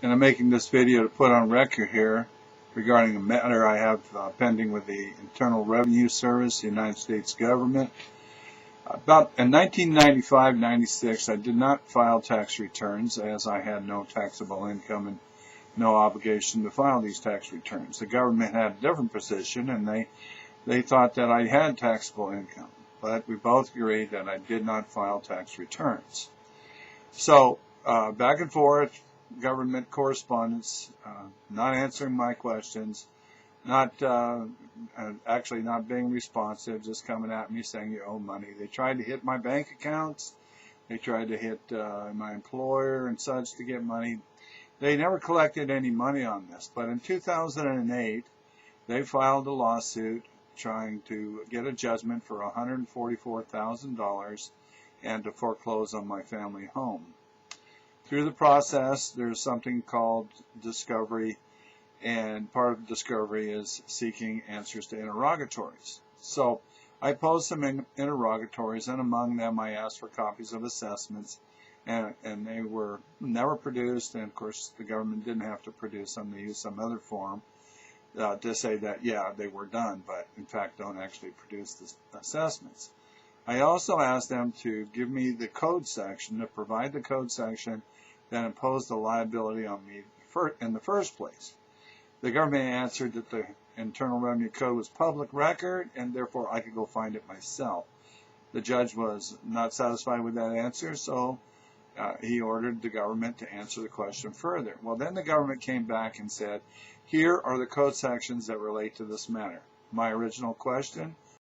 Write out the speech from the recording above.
And I'm making this video to put on record here regarding a matter I have pending with the Internal Revenue Service, the United States government. About in 1995-96, I did not file tax returns as I had no taxable income and no obligation to file these tax returns. The government had a different position, and they thought that I had taxable income, but we both agreed that I did not file tax returns. So back and forth, government correspondence, not answering my questions, not actually not being responsive, just coming at me saying you owe money. They tried to hit my bank accounts. They tried to hit my employer and such to get money. They never collected any money on this, but in 2008, they filed a lawsuit trying to get a judgment for $144,000 and to foreclose on my family home. Through the process, there's something called discovery, and part of discovery is seeking answers to interrogatories. So I posed some interrogatories, and among them I asked for copies of assessments, and they were never produced, and of course the government didn't have to produce them. They used some other form to say that, yeah, they were done, but in fact don't actually produce the assessments. I also asked them to give me the code section, to provide the code section that imposed the liability on me in the first place. The government answered that the Internal Revenue Code was public record, and therefore I could go find it myself. The judge was not satisfied with that answer, so he ordered the government to answer the question further. Well, then the government came back and said, here are the code sections that relate to this matter. My original question